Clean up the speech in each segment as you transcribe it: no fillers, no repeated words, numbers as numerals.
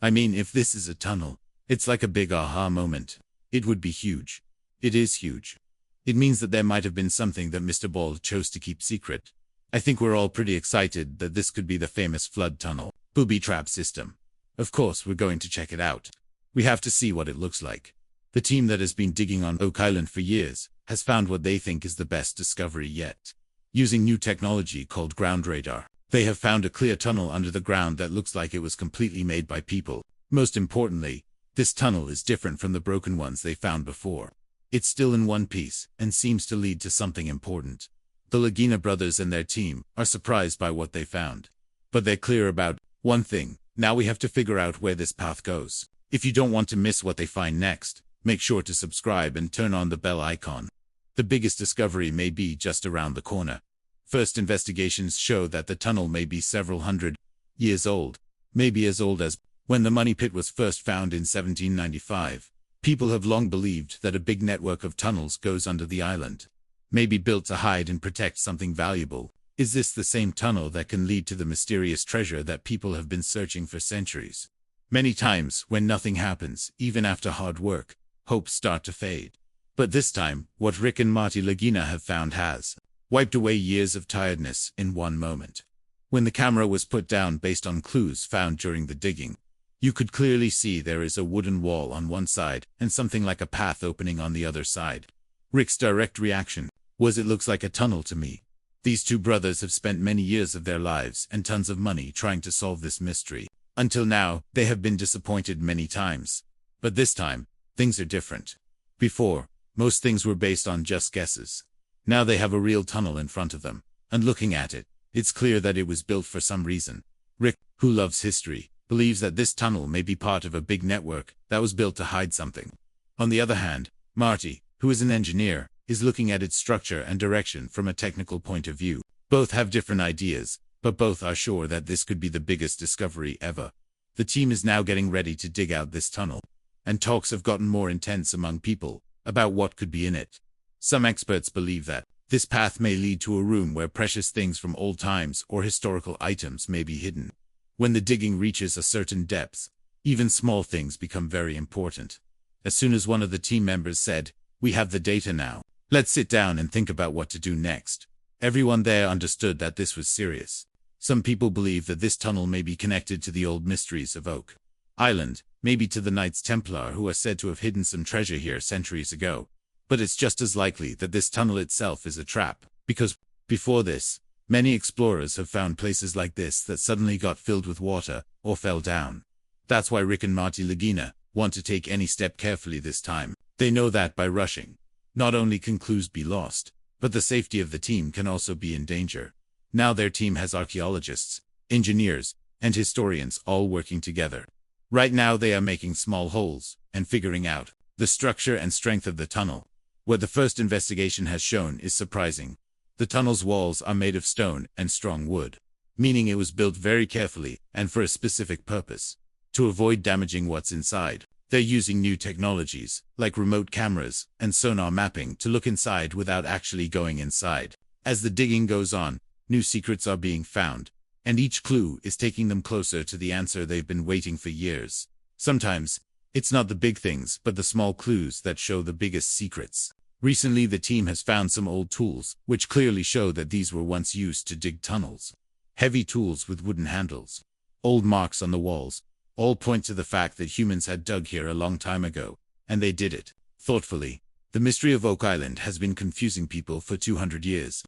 I mean, if this is a tunnel, it's like a big aha moment. It would be huge. It is huge. It means that there might have been something that Mr. Ball chose to keep secret. I think we're all pretty excited that this could be the famous flood tunnel, booby trap system. Of course, we're going to check it out. We have to see what it looks like. The team that has been digging on Oak Island for years has found what they think is the best discovery yet. Using new technology called ground radar, they have found a clear tunnel under the ground that looks like it was completely made by people. Most importantly, this tunnel is different from the broken ones they found before. It's still in one piece and seems to lead to something important. The Lagina brothers and their team are surprised by what they found. But they're clear about one thing. Now we have to figure out where this path goes. If you don't want to miss what they find next, make sure to subscribe and turn on the bell icon. The biggest discovery may be just around the corner. First investigations show that the tunnel may be several hundred years old, maybe as old as when the money pit was first found in 1795. People have long believed that a big network of tunnels goes under the island, maybe built to hide and protect something valuable. Is this the same tunnel that can lead to the mysterious treasure that people have been searching for centuries? Many times, when nothing happens, even after hard work, hopes start to fade. But this time, what Rick and Marty Lagina have found has wiped away years of tiredness in one moment. When the camera was put down based on clues found during the digging, you could clearly see there is a wooden wall on one side and something like a path opening on the other side. Rick's direct reaction was, "It looks like a tunnel to me." These two brothers have spent many years of their lives and tons of money trying to solve this mystery. Until now, they have been disappointed many times. But this time, things are different. Before, most things were based on just guesses. Now they have a real tunnel in front of them, and looking at it, it's clear that it was built for some reason. Rick, who loves history, believes that this tunnel may be part of a big network that was built to hide something. On the other hand, Marty, who is an engineer, is looking at its structure and direction from a technical point of view. Both have different ideas, but both are sure that this could be the biggest discovery ever. The team is now getting ready to dig out this tunnel, and talks have gotten more intense among people about what could be in it. Some experts believe that this path may lead to a room where precious things from old times or historical items may be hidden. When the digging reaches a certain depth, even small things become very important. As soon as one of the team members said, "We have the data now. Let's sit down and think about what to do next," everyone there understood that this was serious. Some people believe that this tunnel may be connected to the old mysteries of Oak Island, maybe to the Knights Templar who are said to have hidden some treasure here centuries ago. But it's just as likely that this tunnel itself is a trap, because before this, many explorers have found places like this that suddenly got filled with water or fell down. That's why Rick and Marty Lagina want to take any step carefully this time. They know that by rushing, not only can clues be lost, but the safety of the team can also be in danger. Now their team has archaeologists, engineers, and historians all working together. Right now they are making small holes and figuring out the structure and strength of the tunnel. What the first investigation has shown is surprising. The tunnel's walls are made of stone and strong wood, meaning it was built very carefully and for a specific purpose. To avoid damaging what's inside, they're using new technologies, like remote cameras and sonar mapping, to look inside without actually going inside. As the digging goes on, new secrets are being found, and each clue is taking them closer to the answer they've been waiting for years. Sometimes, it's not the big things but the small clues that show the biggest secrets. Recently the team has found some old tools, which clearly show that these were once used to dig tunnels. Heavy tools with wooden handles, old marks on the walls, all point to the fact that humans had dug here a long time ago, and they did it thoughtfully. The mystery of Oak Island has been confusing people for 200 years.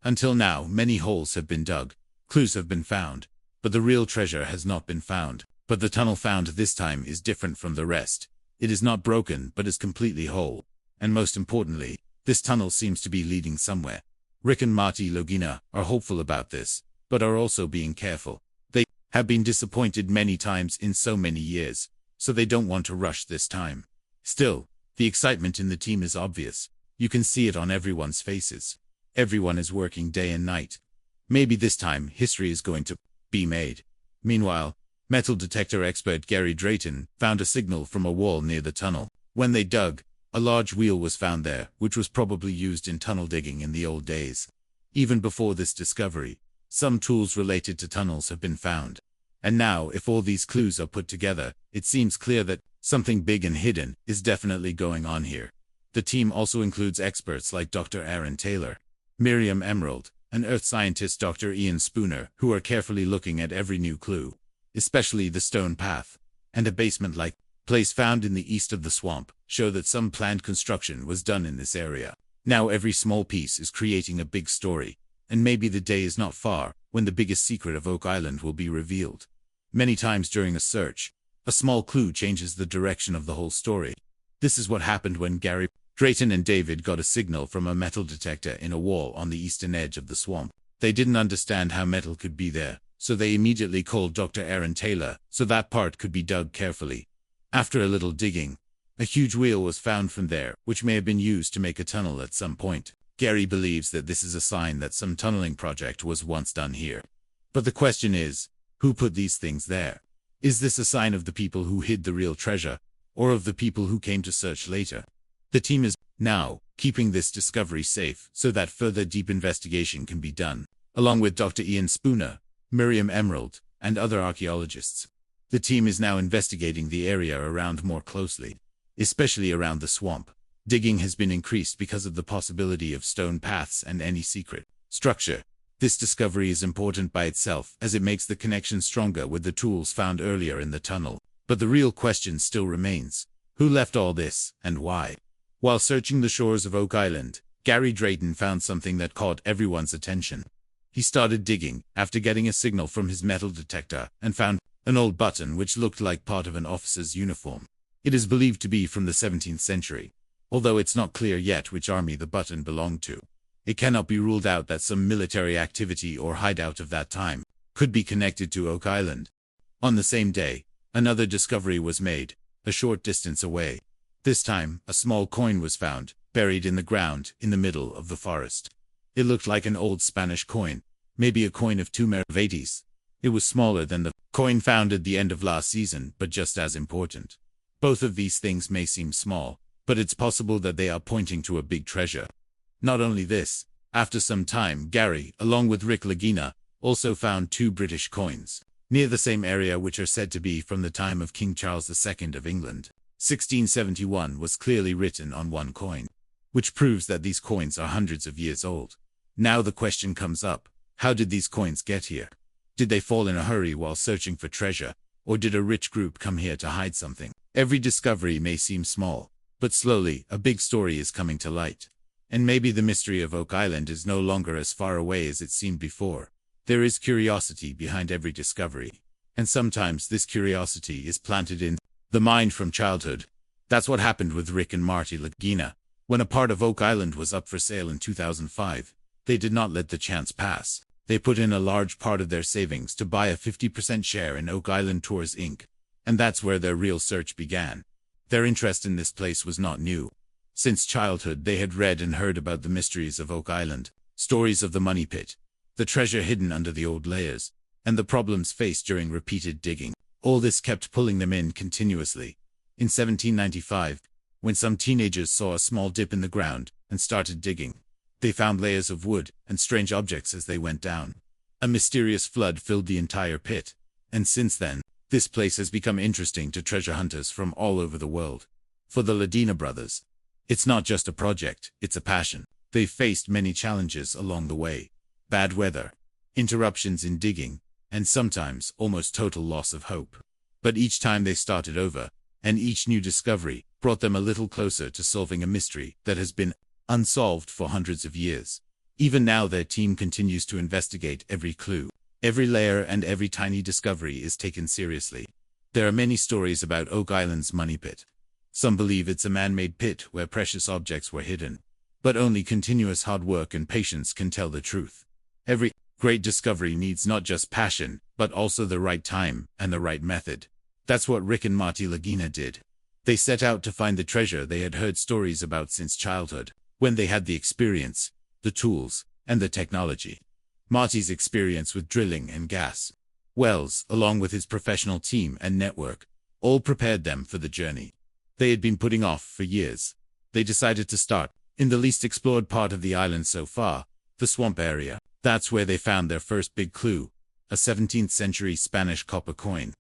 Until now, many holes have been dug, clues have been found, but the real treasure has not been found. But the tunnel found this time is different from the rest. It is not broken, but is completely whole. And most importantly, this tunnel seems to be leading somewhere. Rick and Marty Lagina are hopeful about this, but are also being careful. They have been disappointed many times in so many years, so they don't want to rush this time. Still, the excitement in the team is obvious. You can see it on everyone's faces. Everyone is working day and night. Maybe this time, history is going to be made. Meanwhile, metal detector expert Gary Drayton found a signal from a wall near the tunnel. When they dug, a large wheel was found there, which was probably used in tunnel digging in the old days. Even before this discovery, some tools related to tunnels have been found. And now, if all these clues are put together, it seems clear that something big and hidden is definitely going on here. The team also includes experts like Dr. Aaron Taylor, Miriam Emerald, and earth scientist Dr. Ian Spooner, who are carefully looking at every new clue, especially the stone path and a basement-like place found in the east of the swamp, show that some planned construction was done in this area. Now every small piece is creating a big story, and maybe the day is not far when the biggest secret of Oak Island will be revealed. Many times during a search, a small clue changes the direction of the whole story. This is what happened when Gary, Drayton and David got a signal from a metal detector in a wall on the eastern edge of the swamp. They didn't understand how metal could be there, so they immediately called Dr. Aaron Taylor so that part could be dug carefully. After a little digging, a huge wheel was found from there, which may have been used to make a tunnel at some point. Gary believes that this is a sign that some tunneling project was once done here. But the question is, who put these things there? Is this a sign of the people who hid the real treasure, or of the people who came to search later? The team is now keeping this discovery safe so that further deep investigation can be done, along with Dr. Ian Spooner, Miriam Emerald, and other archaeologists. The team is now investigating the area around more closely, especially around the swamp. Digging has been increased because of the possibility of stone paths and any secret structure. This discovery is important by itself as it makes the connection stronger with the tools found earlier in the tunnel. But the real question still remains: who left all this, and why? While searching the shores of Oak Island, Gary Drayton found something that caught everyone's attention. He started digging after getting a signal from his metal detector and found an old button which looked like part of an officer's uniform. It is believed to be from the 17th century, although it's not clear yet which army the button belonged to. It cannot be ruled out that some military activity or hideout of that time could be connected to Oak Island. On the same day, another discovery was made, a short distance away. This time, a small coin was found, buried in the ground in the middle of the forest. It looked like an old Spanish coin, maybe a coin of 2 maravedis. It was smaller than the coin found at the end of last season, but just as important. Both of these things may seem small, but it's possible that they are pointing to a big treasure. Not only this, after some time, Gary, along with Rick Lagina, also found 2 British coins near the same area which are said to be from the time of King Charles II of England. 1671 was clearly written on one coin, which proves that these coins are hundreds of years old. Now the question comes up: how did these coins get here? Did they fall in a hurry while searching for treasure, or did a rich group come here to hide something? Every discovery may seem small, but slowly a big story is coming to light. And maybe the mystery of Oak Island is no longer as far away as it seemed before. There is curiosity behind every discovery, and sometimes this curiosity is planted in the mind from childhood. That's what happened with Rick and Marty Lagina. When a part of Oak Island was up for sale in 2005, they did not let the chance pass. They put in a large part of their savings to buy a 50% share in Oak Island Tours Inc. And that's where their real search began. Their interest in this place was not new. Since childhood they had read and heard about the mysteries of Oak Island, stories of the money pit, the treasure hidden under the old layers, and the problems faced during repeated digging. All this kept pulling them in continuously. In 1795, when some teenagers saw a small dip in the ground and started digging, they found layers of wood and strange objects as they went down. A mysterious flood filled the entire pit, and since then, this place has become interesting to treasure hunters from all over the world. For the Ladina brothers, it's not just a project, it's a passion. They've faced many challenges along the way: bad weather, interruptions in digging, and sometimes almost total loss of hope. But each time they started over, and each new discovery brought them a little closer to solving a mystery that has been unsolved for hundreds of years. Even now their team continues to investigate every clue. Every layer and every tiny discovery is taken seriously. There are many stories about Oak Island's money pit. Some believe it's a man-made pit where precious objects were hidden. But only continuous hard work and patience can tell the truth. Every great discovery needs not just passion, but also the right time and the right method. That's what Rick and Marty Lagina did. They set out to find the treasure they had heard stories about since childhood, when they had the experience, the tools, and the technology. Marty's experience with drilling and gas wells, along with his professional team and network, all prepared them for the journey they had been putting off for years. They decided to start in the least explored part of the island so far, the swamp area. That's where they found their first big clue, a 17th-century Spanish copper coin.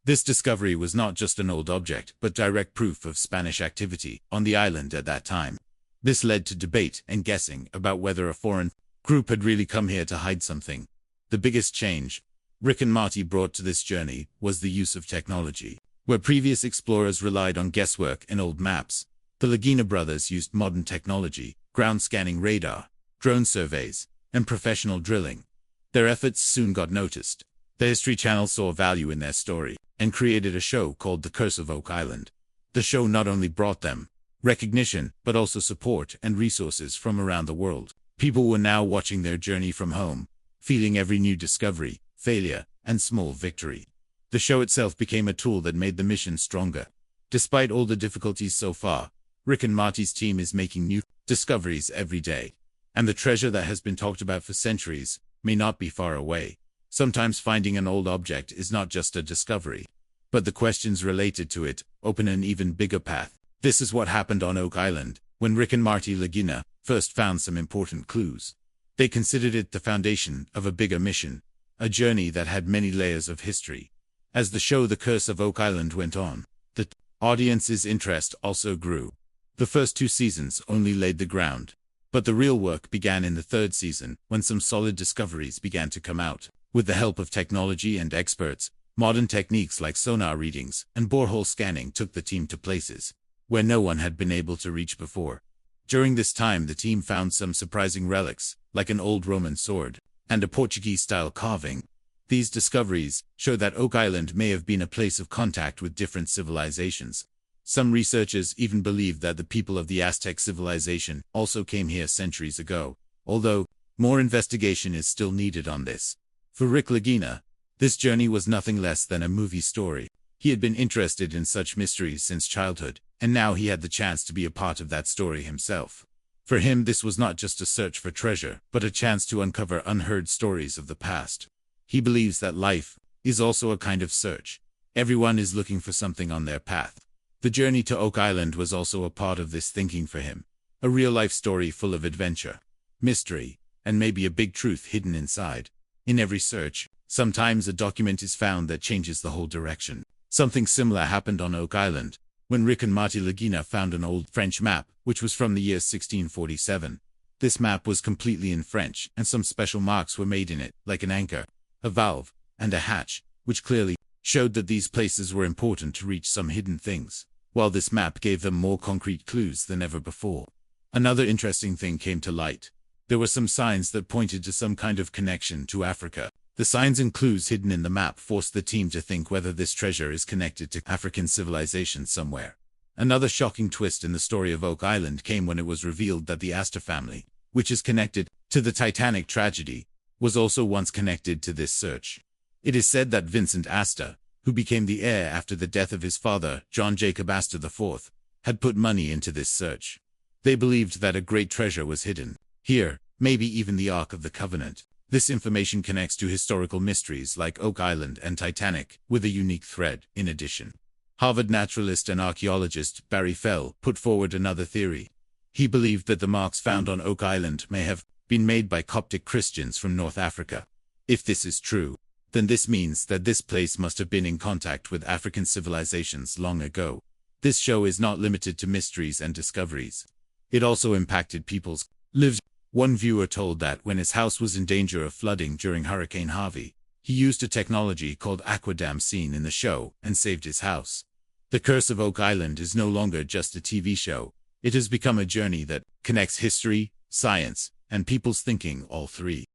This discovery was not just an old object, but direct proof of Spanish activity on the island at that time. This led to debate and guessing about whether a foreign group had really come here to hide something. The biggest change Rick and Marty brought to this journey was the use of technology. Where previous explorers relied on guesswork and old maps, the Lagina brothers used modern technology, ground-scanning radar, drone surveys, and professional drilling. Their efforts soon got noticed. The History Channel saw value in their story and created a show called The Curse of Oak Island. The show not only brought them recognition, but also support and resources from around the world. People were now watching their journey from home, feeling every new discovery, failure, and small victory. The show itself became a tool that made the mission stronger. Despite all the difficulties so far, Rick and Marty's team is making new discoveries every day. And the treasure that has been talked about for centuries may not be far away. Sometimes finding an old object is not just a discovery, but the questions related to it open an even bigger path. This is what happened on Oak Island, when Rick and Marty Lagina first found some important clues. They considered it the foundation of a bigger mission, a journey that had many layers of history. As the show The Curse of Oak Island went on, the audience's interest also grew. The first 2 seasons only laid the ground, but the real work began in the 3rd season, when some solid discoveries began to come out. With the help of technology and experts, modern techniques like sonar readings and borehole scanning took the team to places where no one had been able to reach before. During this time, the team found some surprising relics, like an old Roman sword and a Portuguese-style carving. These discoveries show that Oak Island may have been a place of contact with different civilizations. Some researchers even believe that the people of the Aztec civilization also came here centuries ago, although more investigation is still needed on this. For Rick Lagina, this journey was nothing less than a movie story. He had been interested in such mysteries since childhood, and now he had the chance to be a part of that story himself. For him, this was not just a search for treasure, but a chance to uncover unheard stories of the past. He believes that life is also a kind of search. Everyone is looking for something on their path. The journey to Oak Island was also a part of this thinking for him. A real-life story full of adventure, mystery, and maybe a big truth hidden inside. In every search, sometimes a document is found that changes the whole direction. Something similar happened on Oak Island, when Rick and Marty Lagina found an old French map, which was from the year 1647. This map was completely in French, and some special marks were made in it, like an anchor, a valve, and a hatch, which clearly showed that these places were important to reach some hidden things, while this map gave them more concrete clues than ever before. Another interesting thing came to light. There were some signs that pointed to some kind of connection to Africa. The signs and clues hidden in the map forced the team to think whether this treasure is connected to African civilization somewhere. Another shocking twist in the story of Oak Island came when it was revealed that the Astor family, which is connected to the Titanic tragedy, was also once connected to this search. It is said that Vincent Astor, who became the heir after the death of his father, John Jacob Astor IV, had put money into this search. They believed that a great treasure was hidden here, maybe even the Ark of the Covenant. This information connects to historical mysteries like Oak Island and Titanic, with a unique thread. In addition, Harvard naturalist and archaeologist Barry Fell put forward another theory. He believed that the marks found on Oak Island may have been made by Coptic Christians from North Africa. If this is true, then this means that this place must have been in contact with African civilizations long ago. This show is not limited to mysteries and discoveries. It also impacted people's lives. One viewer told that when his house was in danger of flooding during Hurricane Harvey, he used a technology called aquadam seen in the show and saved his house. The Curse of Oak Island is no longer just a TV show. It has become a journey that connects history, science, and people's thinking, all three.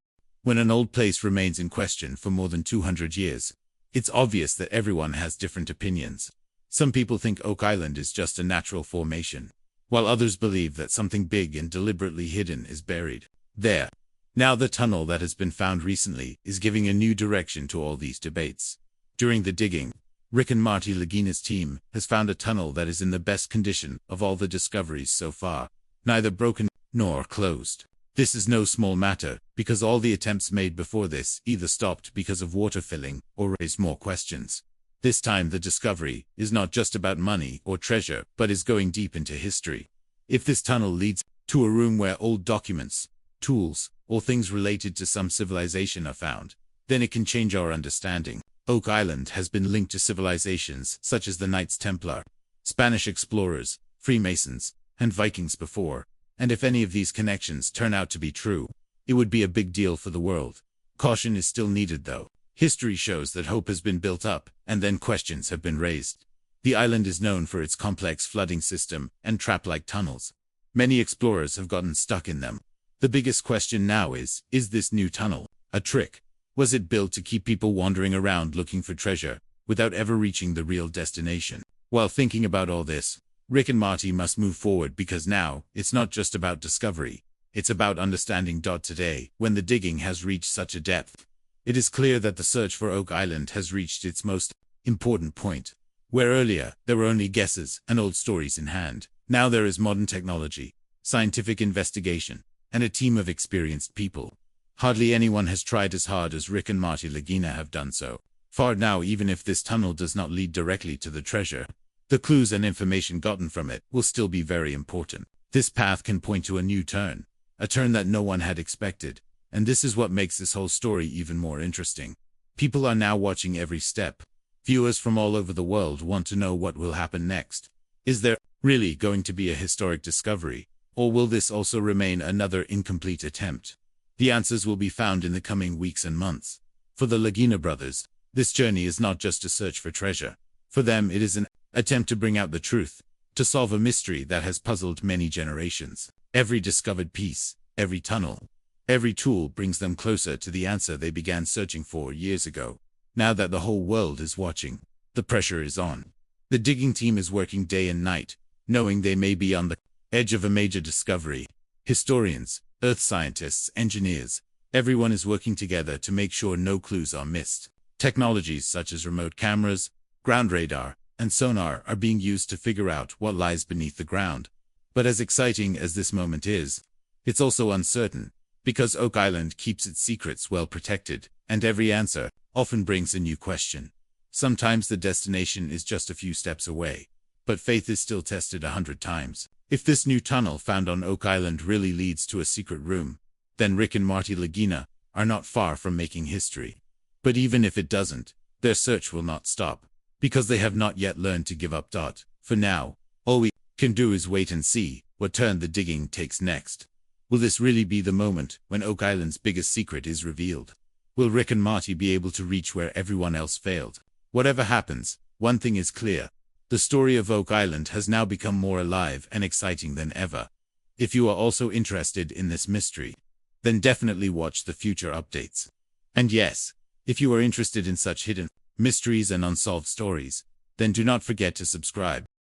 When an old place remains in question for more than 200 years, it's obvious that everyone has different opinions. Some people think Oak Island is just a natural formation, while others believe that something big and deliberately hidden is buried there. Now the tunnel that has been found recently is giving a new direction to all these debates. During the digging, Rick and Marty Lagina's team has found a tunnel that is in the best condition of all the discoveries so far, neither broken nor closed. This is no small matter, because all the attempts made before this either stopped because of water filling or raised more questions. This time the discovery is not just about money or treasure, but is going deep into history. If this tunnel leads to a room where old documents, tools, or things related to some civilization are found, then it can change our understanding. Oak Island has been linked to civilizations such as the Knights Templar, Spanish explorers, Freemasons, and Vikings before, and if any of these connections turn out to be true, it would be a big deal for the world. Caution is still needed though. History shows that hope has been built up, and then questions have been raised. The island is known for its complex flooding system and trap-like tunnels. Many explorers have gotten stuck in them. The biggest question now is this new tunnel a trick? Was it built to keep people wandering around looking for treasure, without ever reaching the real destination? While thinking about all this, Rick and Morty must move forward because now, it's not just about discovery. It's about understanding. Today, when the digging has reached such a depth, it is clear that the search for Oak Island has reached its most important point. Where earlier, there were only guesses and old stories in hand, now there is modern technology, scientific investigation, and a team of experienced people. Hardly anyone has tried as hard as Rick and Morty Lagina have done so far now. Even if this tunnel does not lead directly to the treasure, the clues and information gotten from it will still be very important. This path can point to a new turn, a turn that no one had expected, and this is what makes this whole story even more interesting. People are now watching every step. Viewers from all over the world want to know what will happen next. Is there really going to be a historic discovery, or will this also remain another incomplete attempt? The answers will be found in the coming weeks and months. For the Lagina brothers, this journey is not just a search for treasure. For them, it is an attempt to bring out the truth, to solve a mystery that has puzzled many generations. Every discovered piece, every tunnel, every tool brings them closer to the answer they began searching for years ago. Now that the whole world is watching, the pressure is on. The digging team is working day and night, knowing they may be on the edge of a major discovery. Historians, earth scientists, engineers, everyone is working together to make sure no clues are missed. Technologies such as remote cameras, ground radar, and sonar are being used to figure out what lies beneath the ground. But as exciting as this moment is, it's also uncertain, because Oak Island keeps its secrets well protected, and every answer often brings a new question. Sometimes the destination is just a few steps away, but faith is still tested 100 times. If this new tunnel found on Oak Island really leads to a secret room, then Rick and Morty Lagina are not far from making history. But even if it doesn't, their search will not stop, because they have not yet learned to give up. For now, all we can do is wait and see what turn the digging takes next. Will this really be the moment when Oak Island's biggest secret is revealed? Will Rick and Morty be able to reach where everyone else failed? Whatever happens, one thing is clear. The story of Oak Island has now become more alive and exciting than ever. If you are also interested in this mystery, then definitely watch the future updates. And yes, if you are interested in such hidden mysteries and unsolved stories, then do not forget to subscribe.